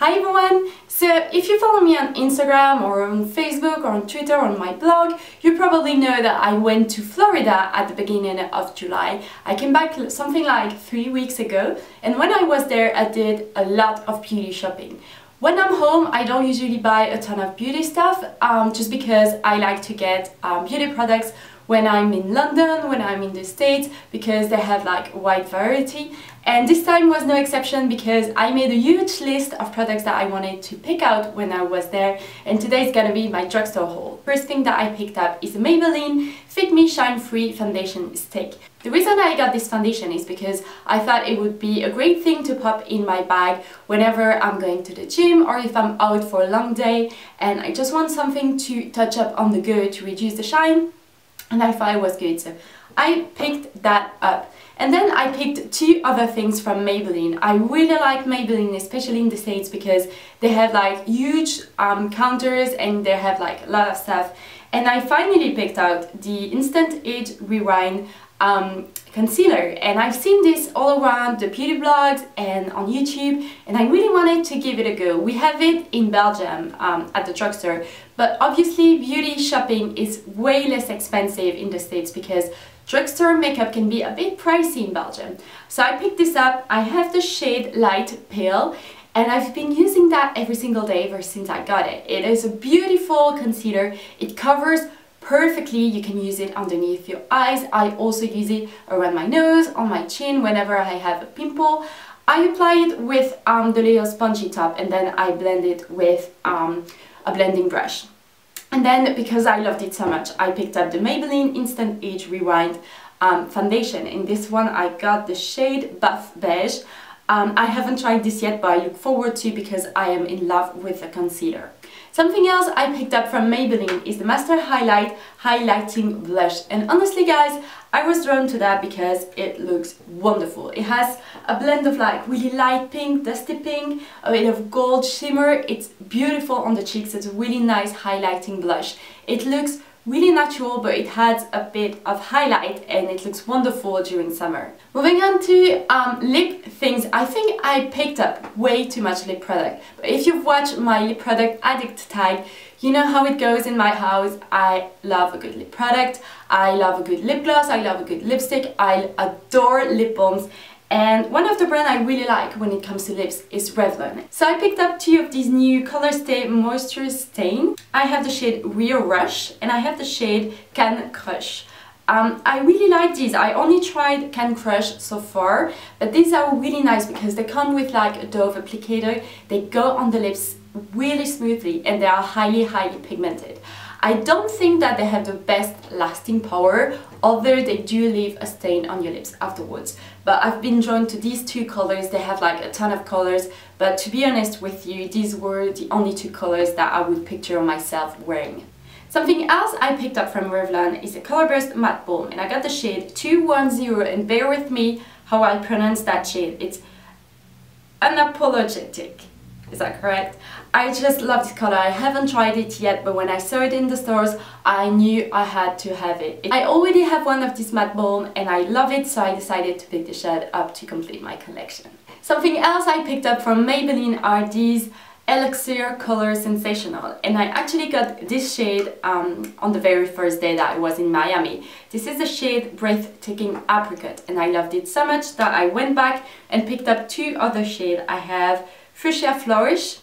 Hi everyone! So if you follow me on Instagram or on Facebook or on Twitter or on my blog, you probably know that I went to Florida at the beginning of July. I came back something like 3 weeks ago, and when I was there I did a lot of beauty shopping. When I'm home, I don't usually buy a ton of beauty stuff just because I like to get beauty products when I'm in London, when I'm in the States, because they have like a wide variety. And this time was no exception because I made a huge list of products that I wanted to pick out when I was there, and today is gonna be my drugstore haul. First thing that I picked up is a Maybelline Fit Me Shine Free Foundation Stick. The reason I got this foundation is because I thought it would be a great thing to pop in my bag whenever I'm going to the gym or if I'm out for a long day and I just want something to touch up on the go to reduce the shine, and I thought it was good, so I picked that up. And then I picked two other things from Maybelline. I really like Maybelline, especially in the States, because they have like huge counters and they have like a lot of stuff. And I finally picked out the Instant Age Rewind concealer, and I've seen this all around the beauty blogs and on YouTube, and I really wanted to give it a go. We have it in Belgium at the drugstore, but obviously beauty shopping is way less expensive in the States because drugstore makeup can be a bit pricey in Belgium. So I picked this up. I have the shade Light Pale, and I've been using that every single day ever since I got it. It is a beautiful concealer. It covers perfectly. You can use it underneath your eyes. I also use it around my nose, on my chin, whenever I have a pimple. I apply it with the little spongy top, and then I blend it with a blending brush. And then, because I loved it so much, I picked up the Maybelline Instant Age Rewind foundation. In this one I got the shade Buff Beige. I haven't tried this yet, but I look forward to because I am in love with the concealer. Something else I picked up from Maybelline is the Master Highlight Highlighting Blush, and honestly guys, I was drawn to that because it looks wonderful. It has a blend of like really light pink, dusty pink, a bit of gold shimmer. It's beautiful on the cheeks. It's a really nice highlighting blush. It looks really natural, but it adds a bit of highlight and it looks wonderful during summer. Moving on to lip things, I think I picked up way too much lip product. But if you've watched my lip product addict tag, you know how it goes in my house. I love a good lip product, I love a good lip gloss, I love a good lipstick, I adore lip balms. And one of the brands I really like when it comes to lips is Revlon. So I picked up two of these new Colorstay Moisture Stain. I have the shade Real Rush and I have the shade Can Crush. I really like these. I only tried Can Crush so far, but these are really nice because they come with like a Dove applicator. They go on the lips really smoothly and they are highly pigmented. I don't think that they have the best lasting power, although they do leave a stain on your lips afterwards. But I've been drawn to these two colors. They have like a ton of colors, but to be honest with you, these were the only two colors that I would picture myself wearing. Something else I picked up from Revlon is the Colorburst Matte Balm, and I got the shade 210, and bear with me how I pronounce that shade. It's Unapologetic. Is that correct? I just love this color. I haven't tried it yet, but when I saw it in the stores, I knew I had to have it. I already have one of this matte balm and I love it, so I decided to pick the shade up to complete my collection. Something else I picked up from Maybelline are these Elixir Color Sensational, and I actually got this shade on the very first day that I was in Miami. This is the shade Breathtaking Apricot, and I loved it so much that I went back and picked up two other shades. I have Fuchsia Flourish,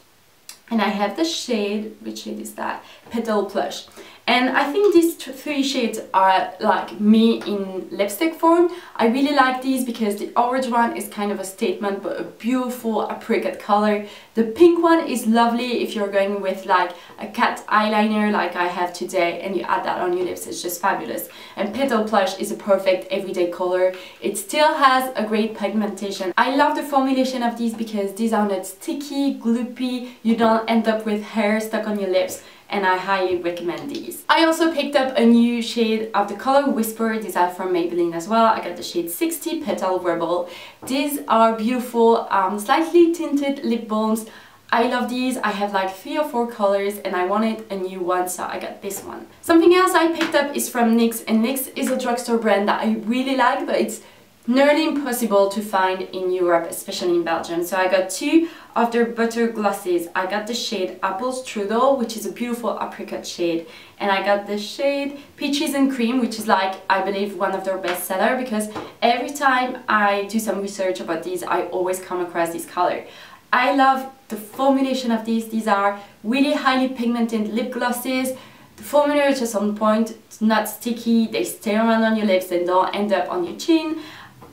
and I have the shade, which shade is that? Petal Plush. And I think these three shades are like me in lipstick form. I really like these because the orange one is kind of a statement, but a beautiful apricot color. The pink one is lovely if you're going with like a cat eyeliner like I have today and you add that on your lips. It's just fabulous. And Petal Plush is a perfect everyday color. It still has a great pigmentation. I love the formulation of these because these are not sticky, gloopy, you don't end up with hair stuck on your lips, and I highly recommend these. I also picked up a new shade of the color Whisper. These are from Maybelline as well. I got the shade 60 Petal Rebel. These are beautiful, slightly tinted lip balms. I love these. I have like 3 or 4 colors and I wanted a new one, so I got this one. Something else I picked up is from NYX, and NYX is a drugstore brand that I really like, but it's nearly impossible to find in Europe, especially in Belgium. So I got two of their butter glosses. I got the shade Apple Strudel, which is a beautiful apricot shade, and I got the shade Peaches and Cream, which is like, I believe, one of their best seller, because every time I do some research about these, I always come across this color. I love the formulation of these. These are really highly pigmented lip glosses. The formula is just on point, it's not sticky, they stay around on your lips, they don't end up on your chin.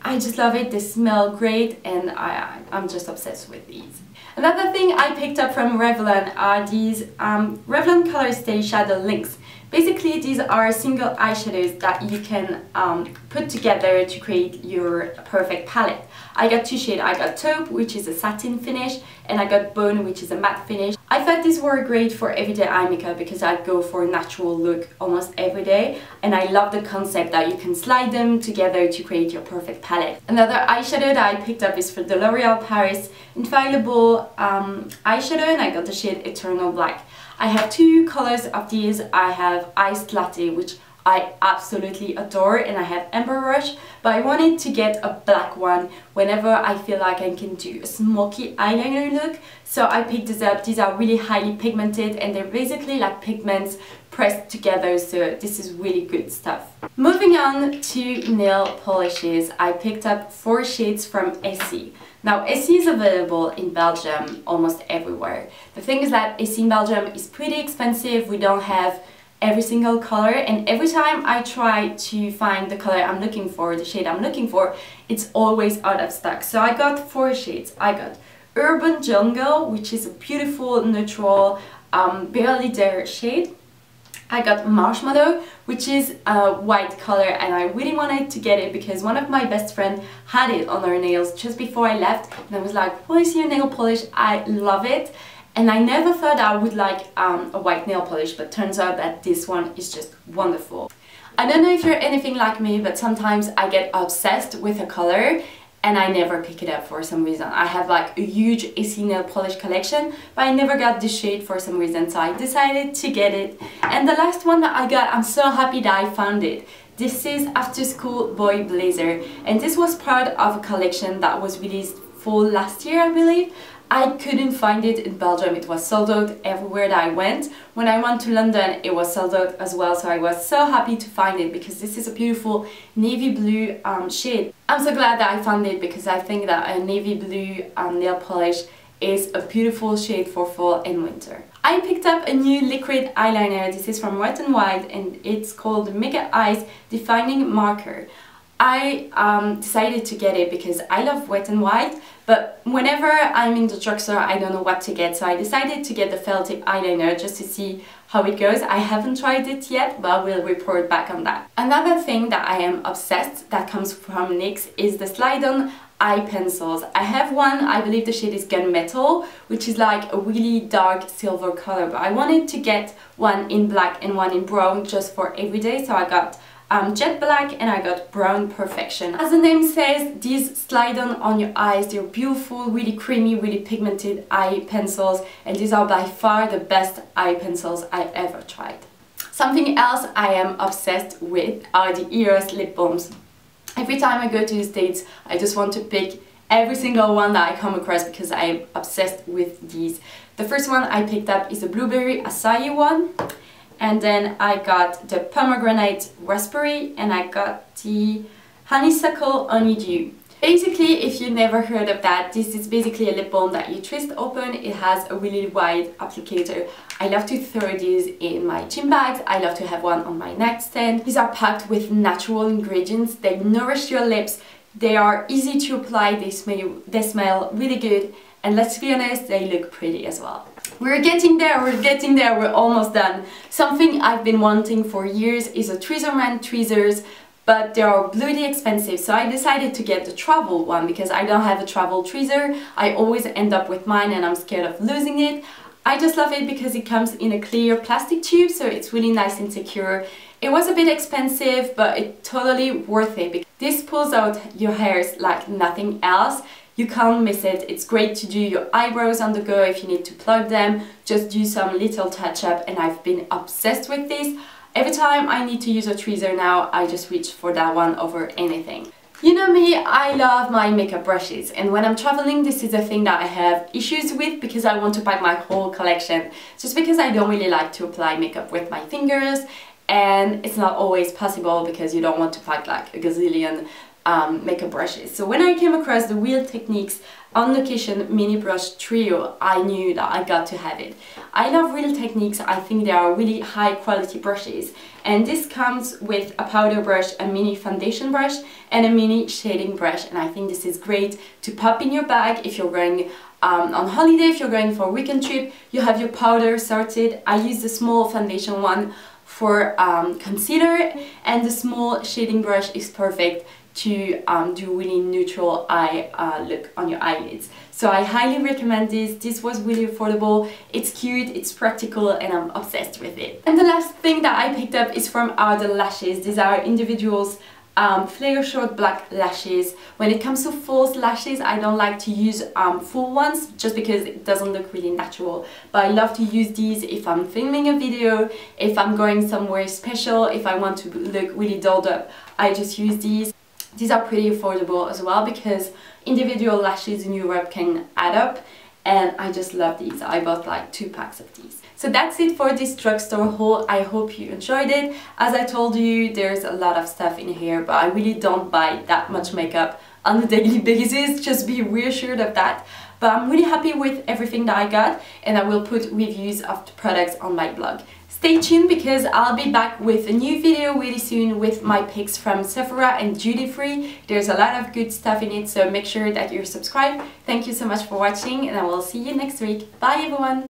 I just love it, they smell great, and I'm just obsessed with these. Another thing I picked up from Revlon are these Revlon Colorstay Shadow Links. Basically, these are single eyeshadows that you can put together to create your perfect palette. I got two shades. I got Taupe, which is a satin finish, and I got Bone, which is a matte finish. I thought these were great for everyday eye makeup because I go for a natural look almost every day, and I love the concept that you can slide them together to create your perfect palette. Another eyeshadow that I picked up is for the L'Oreal Paris Infallible eyeshadow, and I got the shade Eternal Black. I have two colors of these. I have Iced Latte, which I absolutely adore, and I have Amber Rush, but I wanted to get a black one whenever I feel like I can do a smoky eyeliner look. So I picked these up. These are really highly pigmented, and they're basically like pigments pressed together, so this is really good stuff. Moving on to nail polishes, I picked up 4 shades from Essie. Now, Essie is available in Belgium almost everywhere. The thing is that Essie in Belgium is pretty expensive. We don't have every single color, and every time I try to find the color I'm looking for, the shade I'm looking for, it's always out of stock. So I got 4 shades. I got Urban Jungle, which is a beautiful neutral barely there shade. I got Marshmallow, which is a white color, and I really wanted to get it because one of my best friends had it on her nails just before I left, and I was like, what is your nail polish? I love it. And I never thought I would like a white nail polish, but turns out that this one is just wonderful. I don't know if you're anything like me, but sometimes I get obsessed with a color and I never pick it up for some reason. I have like a huge Essie nail polish collection, but I never got this shade for some reason, so I decided to get it. And the last one that I got, I'm so happy that I found it. This is After School Boy Blazer, and this was part of a collection that was released fall last year, I believe. I couldn't find it in Belgium. It was sold out everywhere that I went. When I went to London, it was sold out as well, so I was so happy to find it because this is a beautiful navy blue shade. I'm so glad that I found it because I think that a navy blue nail polish is a beautiful shade for fall and winter. I picked up a new liquid eyeliner. This is from Wet n Wild, and it's called Mega Eyes Defining Marker. I decided to get it because I love Wet n Wild, but whenever I'm in the drugstore I don't know what to get, so I decided to get the felt tip eyeliner just to see how it goes. I haven't tried it yet, but I will report back on that. Another thing that I am obsessed that comes from NYX is the slide-on eye pencils. I have one, I believe the shade is Gunmetal, which is like a really dark silver color, but I wanted to get one in black and one in brown just for everyday, so I got Jet Black and I got Brown Perfection. As the name says, these slide on your eyes. They're beautiful, really creamy, really pigmented eye pencils, and these are by far the best eye pencils I've ever tried. Something else I am obsessed with are the Eros lip balms. Every time I go to the States, I just want to pick every single one that I come across because I am obsessed with these. The first one I picked up is the Blueberry Acai one. And then I got the Pomegranate Raspberry, and I got the Honeysuckle Honeydew. Basically, if you never heard of that, this is basically a lip balm that you twist open. It has a really wide applicator. I love to throw these in my gym bags. I love to have one on my nightstand. These are packed with natural ingredients. They nourish your lips. They are easy to apply. They smell really good. And let's be honest, they look pretty as well. We're getting there, we're almost done. Something I've been wanting for years is a Tweezerman tweezers, but they are bloody expensive, so I decided to get the travel one because I don't have a travel tweezer. I always end up with mine and I'm scared of losing it. I just love it because it comes in a clear plastic tube, so it's really nice and secure. It was a bit expensive, but it's totally worth it. This pulls out your hairs like nothing else. You can't miss it. It's great to do your eyebrows on the go if you need to plug them. Just do some little touch-up, and I've been obsessed with this. Every time I need to use a tweezer now, I just reach for that one over anything. You know me, I love my makeup brushes, and when I'm traveling this is a thing that I have issues with because I want to pack my whole collection, just because I don't really like to apply makeup with my fingers, and it's not always possible because you don't want to pack like a gazillion makeup brushes. So when I came across the Real Techniques On Location Mini Brush Trio, I knew that I got to have it. I love Real Techniques, I think they are really high quality brushes, and this comes with a powder brush, a mini foundation brush and a mini shading brush, and I think this is great to pop in your bag if you're going on holiday, if you're going for a weekend trip, you have your powder sorted. I use the small foundation one for concealer, and the small shading brush is perfect to do really neutral eye look on your eyelids. So I highly recommend this. This was really affordable, it's cute, it's practical, and I'm obsessed with it. And the last thing that I picked up is from the lashes. These are individuals flare short black lashes. When it comes to false lashes, I don't like to use full ones just because it doesn't look really natural, but I love to use these if I'm filming a video, if I'm going somewhere special, if I want to look really dolled up, I just use these. These are pretty affordable as well because individual lashes in Europe can add up, and I just love these. I bought like 2 packs of these. So that's it for this drugstore haul. I hope you enjoyed it. As I told you, there's a lot of stuff in here, but I really don't buy that much makeup on a daily basis, just be reassured of that. But I'm really happy with everything that I got, and I will put reviews of the products on my blog. Stay tuned because I'll be back with a new video really soon with my picks from Sephora and Duty Free. There's a lot of good stuff in it, so make sure that you're subscribed. Thank you so much for watching, and I will see you next week. Bye everyone!